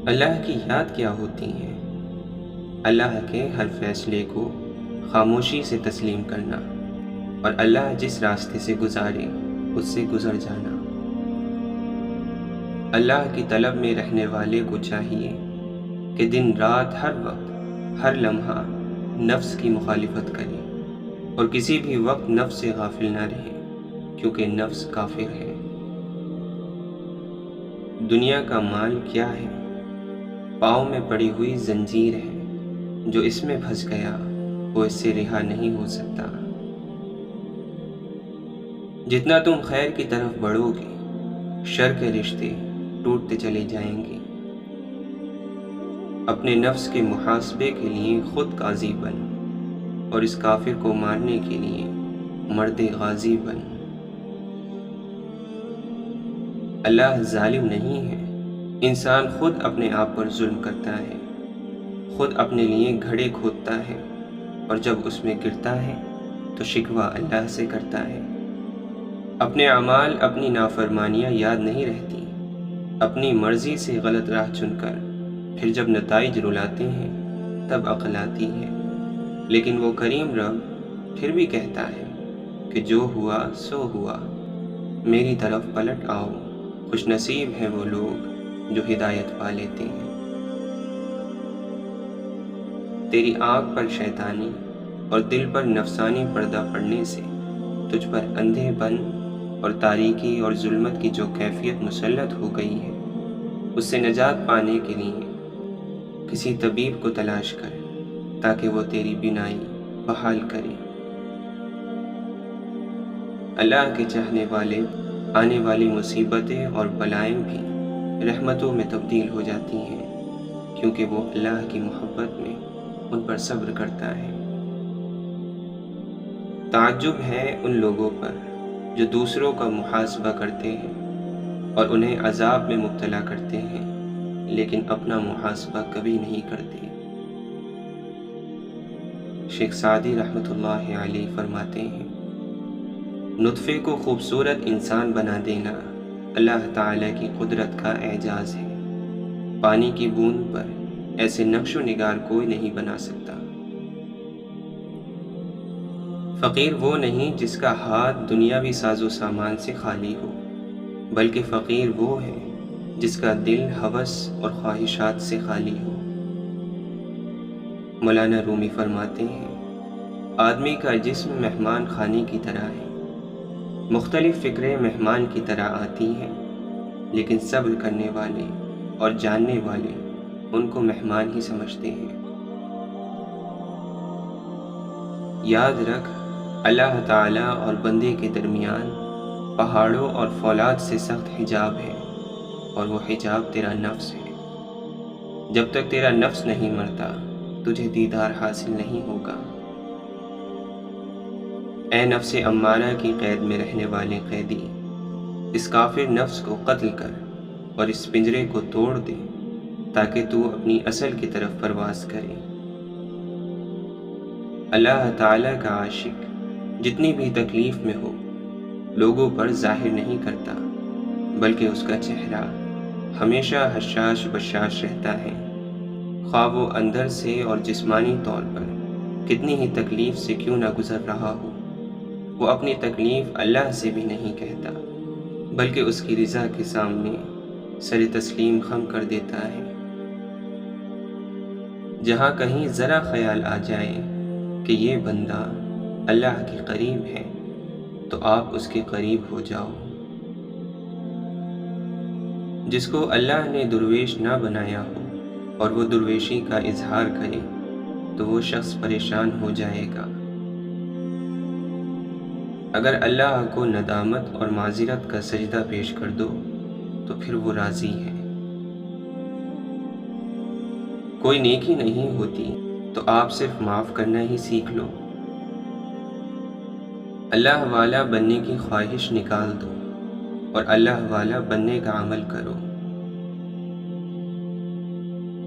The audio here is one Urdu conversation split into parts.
اللہ کی یاد کیا ہوتی ہے؟ اللہ کے ہر فیصلے کو خاموشی سے تسلیم کرنا اور اللہ جس راستے سے گزارے اس سے گزر جانا۔ اللہ کی طلب میں رہنے والے کو چاہیے کہ دن رات ہر وقت ہر لمحہ نفس کی مخالفت کرے اور کسی بھی وقت نفس سے غافل نہ رہے، کیونکہ نفس کافر ہے۔ دنیا کا مال کیا ہے؟ پاؤں میں پڑی ہوئی زنجیر ہے، جو اس میں پھنس گیا وہ اس سے رہا نہیں ہو سکتا۔ جتنا تم خیر کی طرف بڑھو گے، شر کے رشتے ٹوٹتے چلے جائیں گے۔ اپنے نفس کے محاسبے کے لیے خود قاضی بن اور اس کافر کو مارنے کے لیے مرد غازی بن۔ اللہ ظالم نہیں ہے، انسان خود اپنے آپ پر ظلم کرتا ہے، خود اپنے لیے گھڑے کھودتا ہے اور جب اس میں گرتا ہے تو شکوہ اللہ سے کرتا ہے۔ اپنے اعمال اپنی نافرمانیاں یاد نہیں رہتی، اپنی مرضی سے غلط راہ چن کر پھر جب نتائج رلاتے ہیں تب عقل آتی ہے۔ لیکن وہ کریم رب پھر بھی کہتا ہے کہ جو ہوا سو ہوا، میری طرف پلٹ آؤ، خوش نصیب ہیں وہ لوگ جو ہدایت پا لیتے ہیں۔ تیری آنکھ پر شیطانی اور دل پر نفسانی پردہ پڑنے سے تجھ پر اندھے بن اور تاریکی اور ظلمت کی جو کیفیت مسلط ہو گئی ہے، اس سے نجات پانے کے لیے کسی طبیب کو تلاش کر تاکہ وہ تیری بینائی بحال کرے۔ اللہ کے چاہنے والے آنے والی مصیبتیں اور بلائیں بھی رحمتوں میں تبدیل ہو جاتی ہیں، کیونکہ وہ اللہ کی محبت میں ان پر صبر کرتا ہے۔ تعجب ہے ان لوگوں پر جو دوسروں کا محاسبہ کرتے ہیں اور انہیں عذاب میں مبتلا کرتے ہیں، لیکن اپنا محاسبہ کبھی نہیں کرتے۔ شیخ سعدی رحمۃ اللہ علیہ فرماتے ہیں، نطفے کو خوبصورت انسان بنا دینا اللہ تعالی کی قدرت کا اعجاز ہے۔ پانی کی بوند پر ایسے نقش و نگار کوئی نہیں بنا سکتا۔ فقیر وہ نہیں جس کا ہاتھ دنیاوی ساز و سامان سے خالی ہو، بلکہ فقیر وہ ہے جس کا دل ہوس اور خواہشات سے خالی ہو۔ مولانا رومی فرماتے ہیں، آدمی کا جسم مہمان خانے کی طرح ہے، مختلف فکریں مہمان کی طرح آتی ہیں، لیکن صبر کرنے والے اور جاننے والے ان کو مہمان ہی سمجھتے ہیں۔ یاد رکھ، اللہ تعالیٰ اور بندے کے درمیان پہاڑوں اور فولاد سے سخت حجاب ہے، اور وہ حجاب تیرا نفس ہے۔ جب تک تیرا نفس نہیں مرتا تجھے دیدار حاصل نہیں ہوگا۔ اے نفس امارہ کی قید میں رہنے والے قیدی، اس کافر نفس کو قتل کر اور اس پنجرے کو توڑ دے تاکہ تو اپنی اصل کی طرف پرواز کرے۔ اللہ تعالیٰ کا عاشق جتنی بھی تکلیف میں ہو لوگوں پر ظاہر نہیں کرتا، بلکہ اس کا چہرہ ہمیشہ حشاش بشاش رہتا ہے، خواہ وہ اندر سے اور جسمانی طور پر کتنی ہی تکلیف سے کیوں نہ گزر رہا ہو۔ وہ اپنی تکلیف اللہ سے بھی نہیں کہتا، بلکہ اس کی رضا کے سامنے سر تسلیم خم کر دیتا ہے۔ جہاں کہیں ذرا خیال آ جائے کہ یہ بندہ اللہ کے قریب ہے تو آپ اس کے قریب ہو جاؤ۔ جس کو اللہ نے درویش نہ بنایا ہو اور وہ درویشی کا اظہار کرے تو وہ شخص پریشان ہو جائے گا۔ اگر اللہ کو ندامت اور معذرت کا سجدہ پیش کر دو تو پھر وہ راضی ہے۔ کوئی نیکی نہیں ہوتی تو آپ صرف معاف کرنا ہی سیکھ لو۔ اللہ والا بننے کی خواہش نکال دو اور اللہ والا بننے کا عمل کرو۔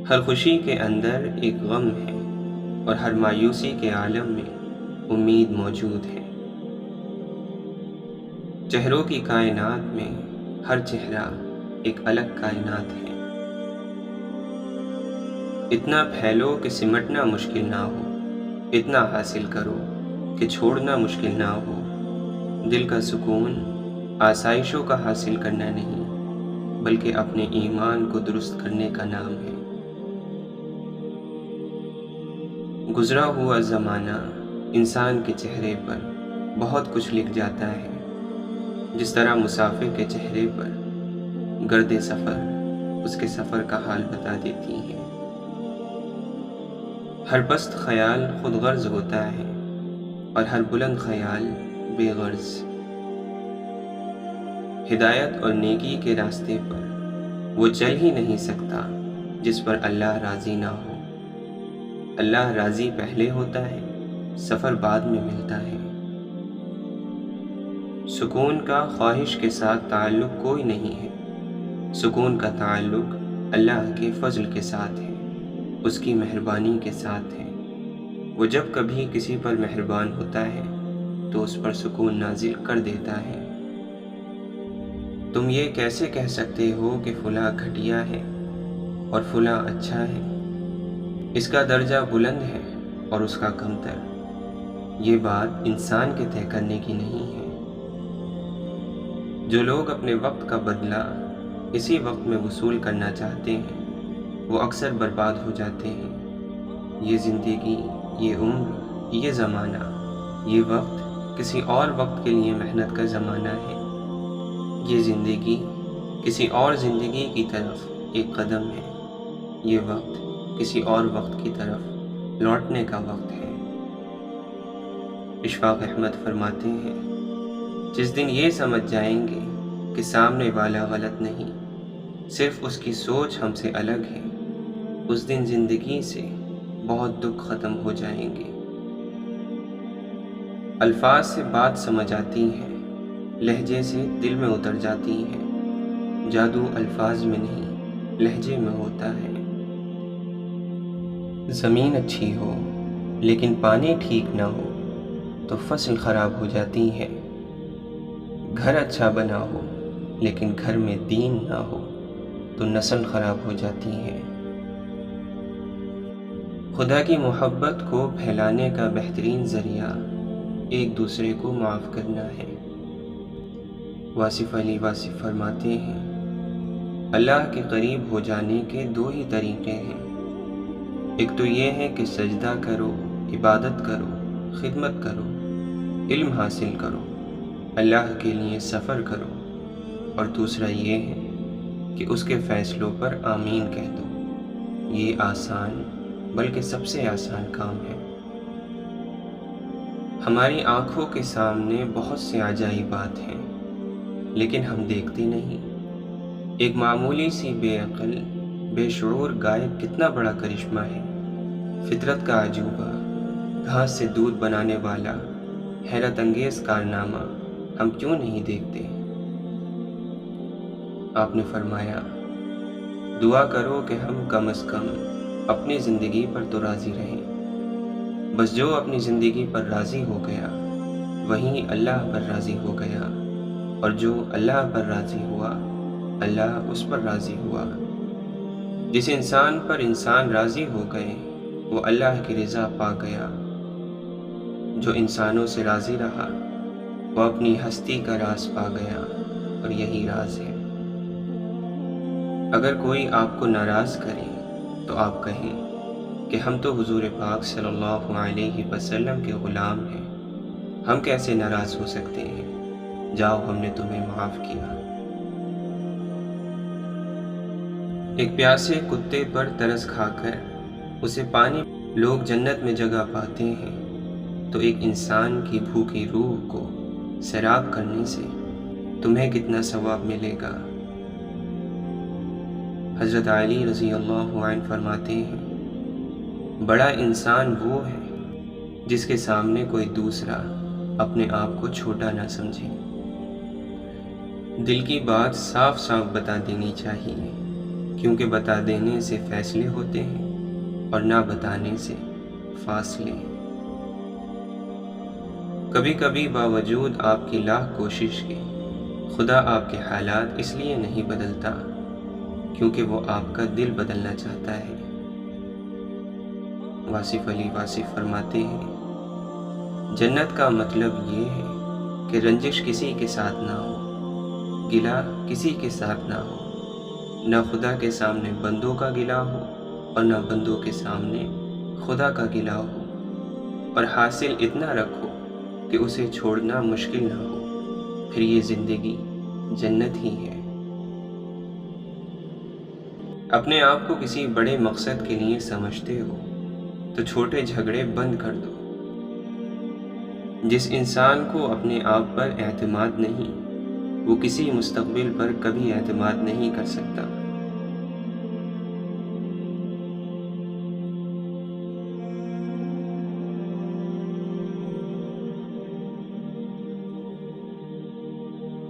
ہر خوشی کے اندر ایک غم ہے اور ہر مایوسی کے عالم میں امید موجود ہے۔ چہروں کی کائنات میں ہر چہرہ ایک الگ کائنات ہے۔ اتنا پھیلو کہ سمٹنا مشکل نہ ہو، اتنا حاصل کرو کہ چھوڑنا مشکل نہ ہو۔ دل کا سکون آسائشوں کا حاصل کرنا نہیں، بلکہ اپنے ایمان کو درست کرنے کا نام ہے۔ گزرا ہوا زمانہ انسان کے چہرے پر بہت کچھ لکھ جاتا ہے، جس طرح مسافر کے چہرے پر گرد سفر اس کے سفر کا حال بتا دیتی ہے۔ ہر پست خیال خود غرض ہوتا ہے اور ہر بلند خیال بے غرض۔ ہدایت اور نیکی کے راستے پر وہ چل ہی نہیں سکتا جس پر اللہ راضی نہ ہو۔ اللہ راضی پہلے ہوتا ہے، سفر بعد میں ملتا ہے۔ سکون کا خواہش کے ساتھ تعلق کوئی نہیں ہے، سکون کا تعلق اللہ کے فضل کے ساتھ ہے، اس کی مہربانی کے ساتھ ہے۔ وہ جب کبھی کسی پر مہربان ہوتا ہے تو اس پر سکون نازل کر دیتا ہے۔ تم یہ کیسے کہہ سکتے ہو کہ فلاں گھٹیا ہے اور فلاں اچھا ہے؟ اس کا درجہ بلند ہے اور اس کا کمتر۔ یہ بات انسان کے طے کرنے کی نہیں ہے۔ جو لوگ اپنے وقت کا بدلہ اسی وقت میں وصول کرنا چاہتے ہیں وہ اکثر برباد ہو جاتے ہیں۔ یہ زندگی، یہ عمر، یہ زمانہ، یہ وقت کسی اور وقت کے لیے محنت کا زمانہ ہے۔ یہ زندگی کسی اور زندگی کی طرف ایک قدم ہے، یہ وقت کسی اور وقت کی طرف لوٹنے کا وقت ہے۔ اشفاق احمد فرماتے ہیں، جس دن یہ سمجھ جائیں گے کہ سامنے والا غلط نہیں، صرف اس کی سوچ ہم سے الگ ہے، اس دن زندگی سے بہت دکھ ختم ہو جائیں گے۔ الفاظ سے بات سمجھ آتی ہے، لہجے سے دل میں اتر جاتی ہے۔ جادو الفاظ میں نہیں، لہجے میں ہوتا ہے۔ زمین اچھی ہو لیکن پانی ٹھیک نہ ہو تو فصل خراب ہو جاتی ہے۔ گھر اچھا بنا ہو لیکن گھر میں دین نہ ہو تو نسل خراب ہو جاتی ہے۔ خدا کی محبت کو پھیلانے کا بہترین ذریعہ ایک دوسرے کو معاف کرنا ہے۔ واصف علی واصف فرماتے ہیں، اللہ کے قریب ہو جانے کے دو ہی طریقے ہیں، ایک تو یہ ہے کہ سجدہ کرو، عبادت کرو، خدمت کرو، علم حاصل کرو، اللہ کے لیے سفر کرو، اور دوسرا یہ ہے کہ اس کے فیصلوں پر آمین کہہ دو۔ یہ آسان بلکہ سب سے آسان کام ہے۔ ہماری آنکھوں کے سامنے بہت سے عجائبات ہیں لیکن ہم دیکھتے نہیں۔ ایک معمولی سی بے عقل، بے شعور گائے کتنا بڑا کرشمہ ہے۔ فطرت کا عجوبہ، گھاس سے دودھ بنانے والا حیرت انگیز کارنامہ ہم کیوں نہیں دیکھتے؟ آپ نے فرمایا، دعا کرو کہ ہم کم از کم اپنی زندگی پر تو راضی رہیں۔ بس جو اپنی زندگی پر راضی ہو گیا وہیں اللہ پر راضی ہو گیا، اور جو اللہ پر راضی ہوا اللہ اس پر راضی ہوا۔ جس انسان پر انسان راضی ہو گئے وہ اللہ کی رضا پا گیا۔ جو انسانوں سے راضی رہا وہ اپنی ہستی کا راز پا گیا، اور یہی راز ہے۔ اگر کوئی آپ کو ناراض کرے تو آپ کہیں کہ ہم تو حضور پاک صلی اللہ علیہ وسلم کے غلام ہیں، ہم کیسے ناراض ہو سکتے ہیں؟ جاؤ، ہم نے تمہیں معاف کیا۔ ایک پیاسے کتے پر ترس کھا کر اسے پانی لوگ جنت میں جگہ پاتے ہیں، تو ایک انسان کی بھوکی روح کو سیراب کرنے سے تمہیں کتنا ثواب ملے گا؟ حضرت علی رضی اللہ عنہ فرماتے ہیں، بڑا انسان وہ ہے جس کے سامنے کوئی دوسرا اپنے آپ کو چھوٹا نہ سمجھے۔ دل کی بات صاف صاف بتا دینی چاہیے، کیونکہ بتا دینے سے فیصلے ہوتے ہیں اور نہ بتانے سے فاصلے۔ کبھی کبھی باوجود آپ کی لاکھ کوشش کے خدا آپ کے حالات اس لیے نہیں بدلتا کیونکہ وہ آپ کا دل بدلنا چاہتا ہے۔ واصف علی واصف فرماتے ہیں، جنت کا مطلب یہ ہے کہ رنجش کسی کے ساتھ نہ ہو، گلہ کسی کے ساتھ نہ ہو، نہ خدا کے سامنے بندوں کا گلہ ہو اور نہ بندوں کے سامنے خدا کا گلہ ہو، اور حاصل اتنا رکھو کہ اسے چھوڑنا مشکل نہ ہو، پھر یہ زندگی جنت ہی ہے۔ اپنے آپ کو کسی بڑے مقصد کے لیے سمجھتے ہو تو چھوٹے جھگڑے بند کر دو۔ جس انسان کو اپنے آپ پر اعتماد نہیں، وہ کسی مستقبل پر کبھی اعتماد نہیں کر سکتا۔